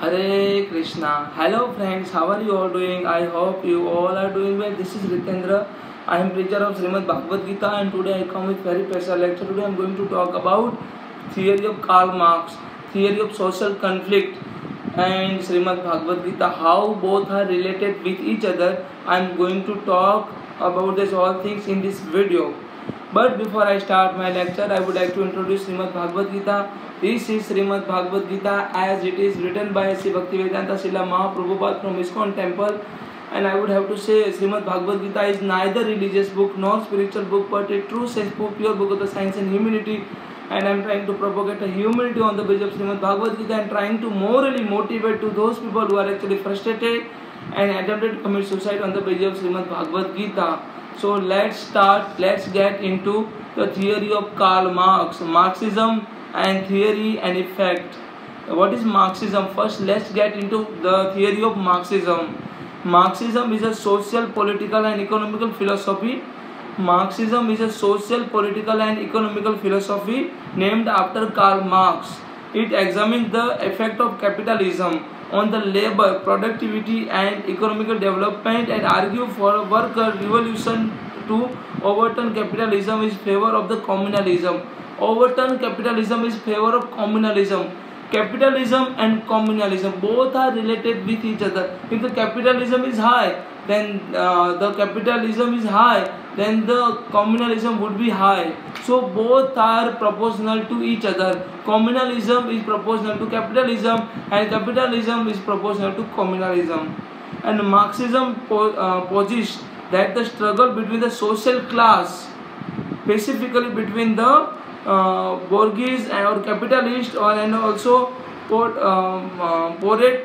Hare Krishna. Hello friends, how are you all doing? I hope you all are doing well. This is Ritendra. I am preacher of Srimad Bhagavad Gita and today I come with very special lecture. Today I am going to talk about theory of Karl Marx, theory of social conflict and Srimad Bhagavad Gita, how both are related with each other. I am going to talk about this all things in this video. But before I start my lecture, I would like to introduce Srimad Bhagavad Gita. This is Srimad Bhagavad Gita as it is written by Sri Bhaktivedanta Srila Mahaprabhupada from ISKCON temple. And I would have to say Srimad Bhagavad Gita is neither religious book nor spiritual book, but a true sense book, pure book of the science and humanity. And I am trying to propagate a humanity on the basis of Srimad Bhagavad Gita and trying to morally motivate to those people who are actually frustrated and attempted to commit suicide on the basis of Srimad Bhagavad Gita. So let's start, let's get into the theory of Karl Marx, Marxism and theory and effect. What is Marxism? First, let's get into the theory of Marxism. Marxism is a social, political and economical philosophy. Marxism is a social, political and economical philosophy named after Karl Marx. It examines the effect of capitalism on the labor, productivity and economical development and argue for a worker revolution to overturn capitalism in favor of the communalism. Overturn capitalism is favor of communalism. Capitalism and communalism both are related with each other. If the capitalism is high, then the communalism would be high. So both are proportional to each other. Communalism is proportional to capitalism and capitalism is proportional to communalism. And Marxism posits that the struggle between the social class, specifically between the bourgeois or capitalist and also proletariat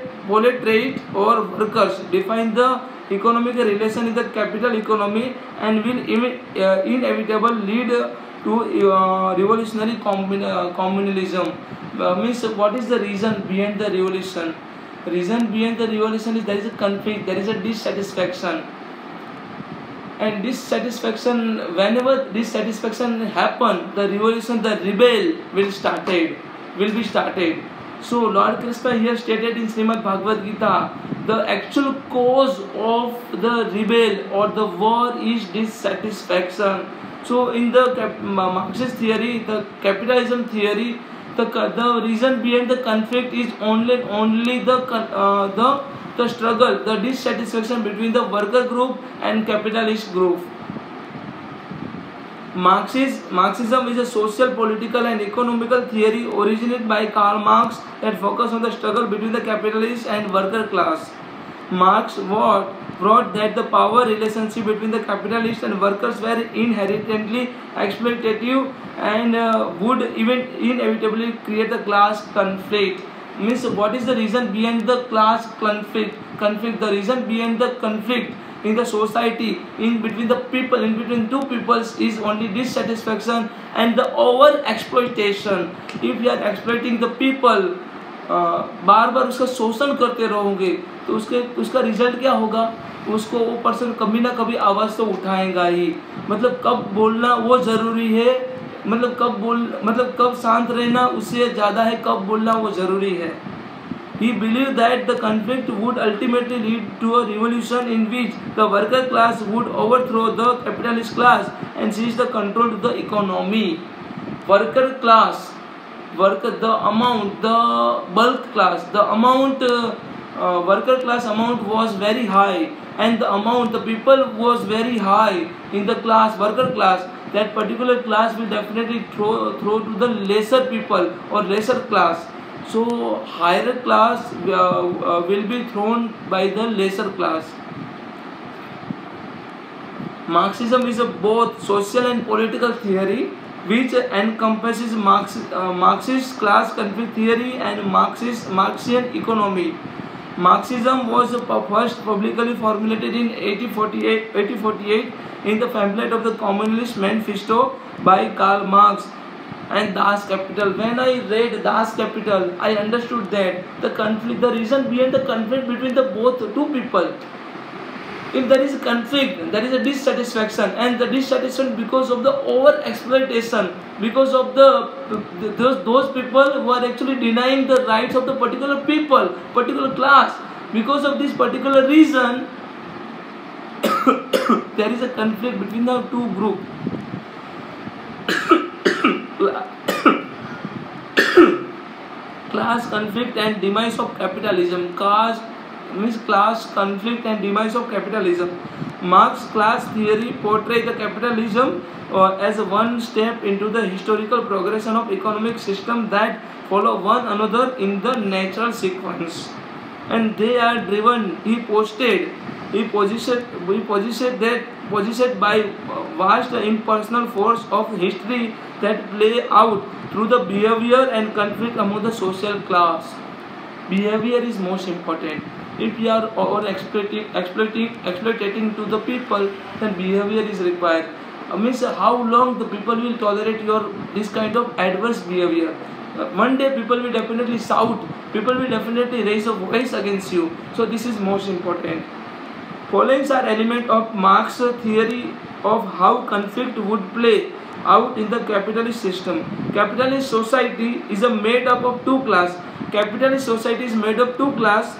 or workers, define the economic relation in the capital economy and will inevitably lead to revolutionary communalism. Means what is the reason behind the revolution? Reason behind the revolution is there is a conflict, there is a dissatisfaction. And dissatisfaction, whenever dissatisfaction happen, the revolution, the rebel will be started. So Lord Krishna here stated in Srimad Bhagavad Gita, the actual cause of the rebel or the war is dissatisfaction. So in the Marxist theory, the capitalism theory, the reason behind the conflict is only the struggle, the dissatisfaction between the worker group and capitalist group. Marxism is a social, political and economical theory originated by Karl Marx that focus on the struggle between the capitalist and worker class. Marx wrote that the power relationship between the capitalists and workers were inherently exploitative and would inevitably create the class conflict. Means what is the reason behind the class conflict? The reason behind the conflict in the society, in between the people, in between two peoples, is only dissatisfaction and the over exploitation. If you are exploiting the people, बार बार उसका शोषण करते रहोगे तो उसका result क्या होगा? उसको वो पर्सन कभी ना कभी आवाज़ तो उठाएगा ही. मतलब कब बोलना वो ज़रूरी है, मतलब कब शांत रहना उससे ज़्यादा है कब बोलना वो ज़रूरी है. He believed that the conflict would ultimately lead to a revolution in which the worker class would overthrow the capitalist class and seize the control to the economy. Worker class, worker, the amount, the bulk class, the amount, worker class amount was very high, and the amount, the people was very high in the class, worker class. That particular class will definitely throw to the lesser people or lesser class. So higher class will be thrown by the lesser class. Marxism is a both social and political theory which encompasses Marxist class conflict theory and Marxian economy. Marxism was first publicly formulated in 1848 in the pamphlet of the Communist Manifesto by Karl Marx and Das Kapital. When I read Das Kapital, I understood that the reason behind the conflict between the both two people, If there is a conflict, there is a dissatisfaction, and the dissatisfaction because of the over exploitation, because of those people who are actually denying the rights of the particular people, particular class. Because of this particular reason, there is a conflict between the two groups. Class conflict and demise of capitalism. Class conflict and demise of capitalism. Marx's class theory portrays the capitalism as one step into the historical progression of economic system that follow one another in the natural sequence, and they are driven. He positioned by vast impersonal force of history that play out through the behavior and conflict among the social class. Behavior is most important. If we are over exploiting to the people, then behavior is required. Means how long the people will tolerate this kind of adverse behavior. One day people will definitely shout, people will definitely raise a voice against you. So this is most important. Following are element of Marx's theory of how conflict would play out in the capitalist system. Capitalist society is made up of two classes. Capitalist society is made of two classes.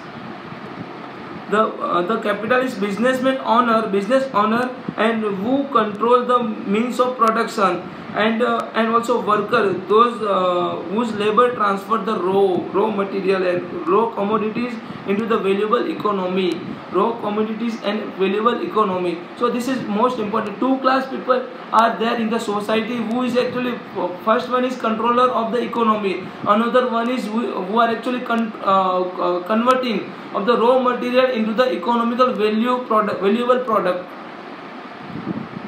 The capitalist business owner, and who control the means of production, and also worker, those whose labor transfer the raw material and raw commodities into the valuable economy. So this is most important. Two class people are there in the society, who is actually, first one is controller of the economy, another one is who are actually converting of the raw material into the economical valuable product.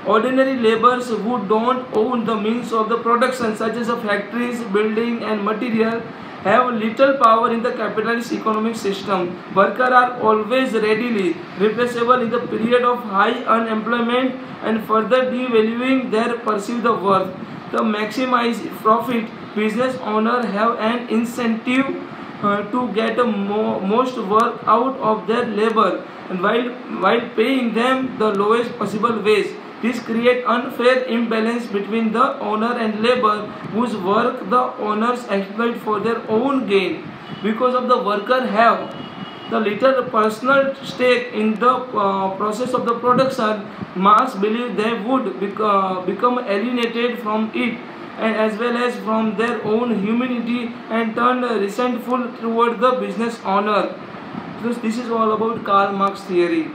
Ordinary laborers who don't own the means of the production, such as factories, building and material, have little power in the capitalist economic system. Workers are always readily replaceable in the period of high unemployment, and further devaluing their perceived worth. To maximize profit, business owners have an incentive to get most work out of their labor, and while paying them the lowest possible wage. This creates unfair imbalance between the owner and labor, whose work the owners exploit for their own gain. Because of the worker have the little personal stake in the process of the production, Marx believed they would become alienated from it, and as well as from their own humanity, and turn resentful toward the business owner. So this is all about Karl Marx theory.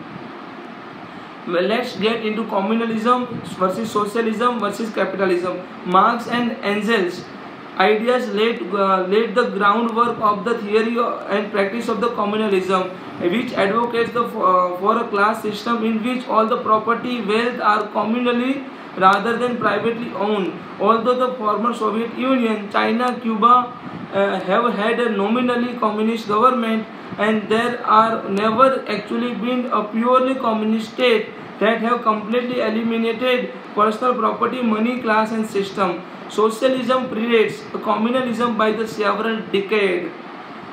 Well, let's get into communalism versus socialism versus capitalism. Marx and Engels' ideas laid the groundwork of the theory and practice of the communalism, which advocates for a class system in which all the property wealth are communally rather than privately owned. Although the former Soviet Union, China, Cuba have had a nominally communist government, and there are never actually been a purely communist state that have completely eliminated personal property, money, class and system. Socialism predates communalism by the several decades.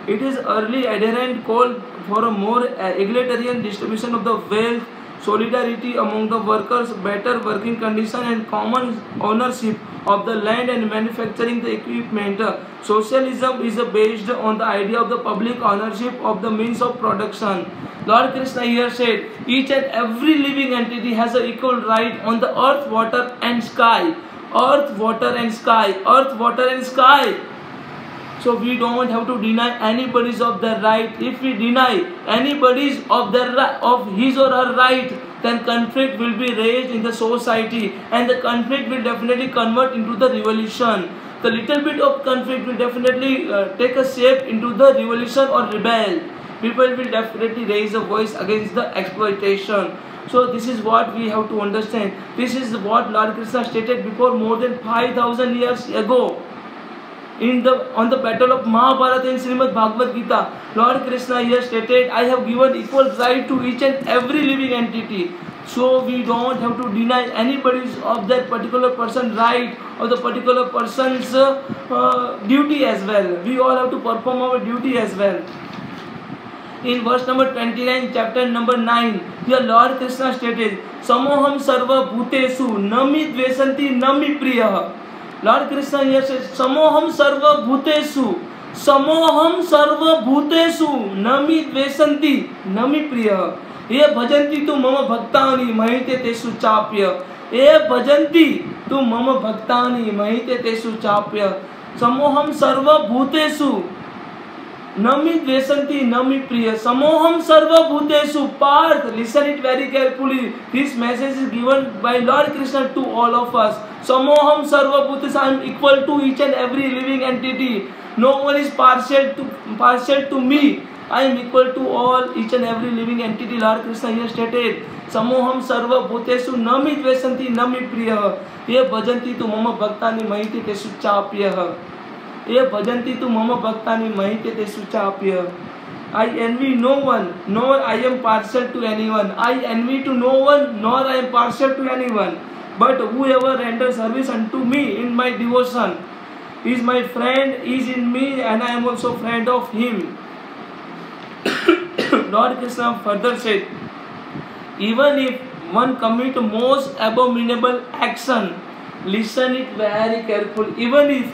It is early adherent called for a more egalitarian distribution of the wealth, solidarity among the workers, better working condition and common ownership of the land and manufacturing the equipment. Socialism is based on the idea of the public ownership of the means of production. Lord Krishna here said, each and every living entity has an equal right on the earth, water and sky. Earth, water and sky. Earth, water and sky. So we don't have to deny anybody's of their right. If we deny anybody's of his or her right, then conflict will be raised in the society, and the conflict will definitely convert into the revolution. The little bit of conflict will definitely take a shape into the revolution or rebel. People will definitely raise a voice against the exploitation. So this is what we have to understand. This is what Lord Krishna stated before more than 5,000 years ago. On the battle of Mahabharata in Srimad Bhagavad Gita, Lord Krishna here stated, I have given equal right to each and every living entity. So we don't have to deny anybody's of that particular person right or the particular person's duty as well. We all have to perform our duty as well. In verse number 29, chapter number 9, here Lord Krishna stated, Samoham sarva bhutesu nami dvesanti nami priya. Lord Krishna here says, Samoham sarva bhutesu, Samoham sarva bhutesu nami dvesanti nami priya. ये भजन्ति तु मम भक्तानि महिते तेषु चाप्य. ये भजन्ति तु मम भक्तानि महिते तेषु चाप्य. समोहम सर्वभूतेषु नमि द्वेषन्ति नमि प्रिय. समोहम सर्वभूतेषु. Parth, listen it very carefully. This message is given by Lord Krishna to all of us. Samoham sarvabhutesu. I am equal to each and every living entity. No one is partial to me. I am equal to all, each and every living entity. Lord Krishna here stated, Samoham sarva bhutesu nami dvesanti nami priya. Ye bhajanti tu mama bhaktani mahiti tesu chapya. Ye bhajanti tu mama bhaktani mahiti tesu chapya. I envy no one, nor I am partial to anyone. I envy to no one, nor I am partial to anyone. But whoever renders service unto me in my devotion is my friend, is in me, and I am also friend of him. Lord Krishna further said, even if one commit most abominable action, listen it very carefully. Even if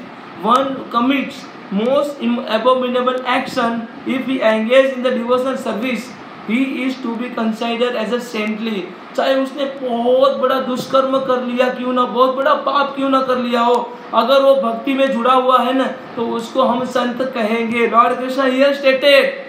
one commits most abominable action, if he engage in the devotional service, he is to be considered as a saintly. चाहे उसने बहुत बड़ा दुष्कर्म कर लिया क्यों ना, बहुत बड़ा पाप क्यों ना कर लिया हो, अगर वो भक्ति में जुड़ा हुआ है ना, तो उसको हम संत कहेंगे. Lord Krishna here stated,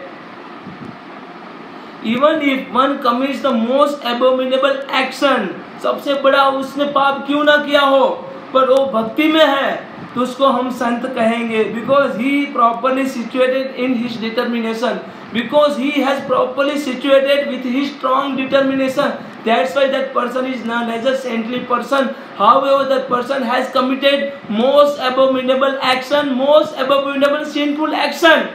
even if one commits the most abominable action, सबसे बड़ा उसने पाप क्यों ना किया हो, पर वो भक्ति में है, तो उसको हम संत कहेंगे. Because he properly situated in his determination, because he has properly situated with his strong determination, that's why that person is known as a saintly person. However, that person has committed most abominable action, most abominable sinful action.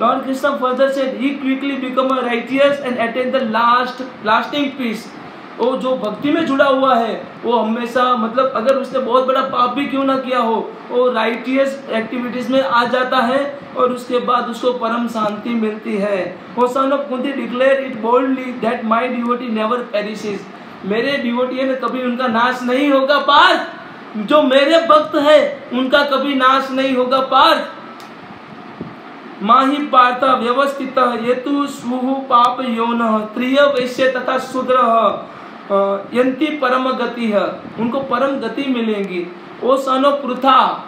Lord Krishna further said, he quickly become a righteous and attain the lasting peace. वो जो भक्ति में जुड़ा हुआ है, वो हमेशा, मतलब अगर उसने बहुत बड़ा पाप भी क्यों ना किया हो, वो राइटियस एक्टिविटीज में आ जाता है और उसके बाद उसको परम शांति मिलती है. वो son of Kunti declare it boldly that my devotee never perishes. मेरे डिवोटी है ना, कभी उनका नाश नहीं होगा. पार्थ, जो मेरे भक्त है उनका कभी नाश नहीं होगा. पार्थ, माहि पार्थ व्यवस्थित येतु स्वहु पाप यौन त्रिय वैश्य तथा शूद्र यंती परम गति है. उनको परम गति मिलेंगी. O son of Pritha,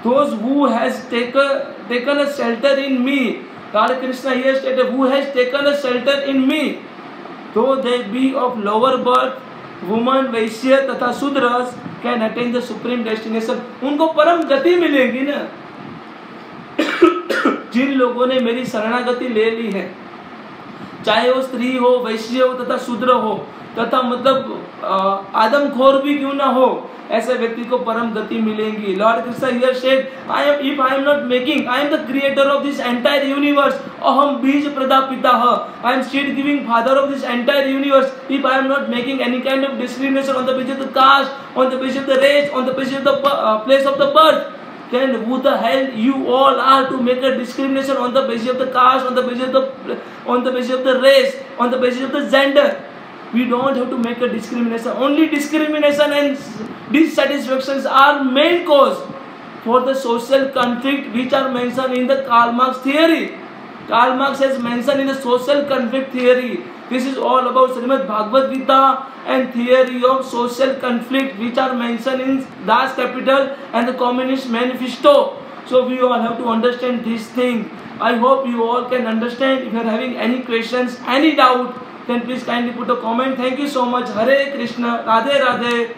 those who has taken a shelter in me. Lord Krishna here stated, who has taken a shelter in me, though they be of lower birth, woman, वैश्य तथा Shudras, can attain the supreme destination. उनको परम गति मिलेगी ना. जिन लोगों ने मेरी शरणागति ले ली है, चाहे वो स्त्री हो, वैश्य हो तथा शूद्र हो, तथा मतलब आदमखोर भी क्यों ना हो, ऐसे व्यक्ति को परम गति मिलेंगी. Lord Krishna here said, if I am not making, I am the creator of this entire universe. Aham बीज प्रदापिता. I am seed giving father of this entire universe. If I am not making any kind of discrimination on the basis of the caste, on the basis of the race, on the basis of the place of the birth, then who the hell you all are to make a discrimination on the basis of the caste, on the basis of the race, on the basis of the gender? We don't have to make a discrimination. Only discrimination and dissatisfactions are main cause for the social conflict which are mentioned in the Karl Marx theory. Karl Marx has mentioned in the social conflict theory. This is all about Srimad Bhagavad Gita and theory of social conflict which are mentioned in Das Kapital and the Communist Manifesto. So we all have to understand this thing. I hope you all can understand. If you are having any questions, any doubt, then please kindly put a comment. Thank you so much. Hare Krishna. Radhe Radhe.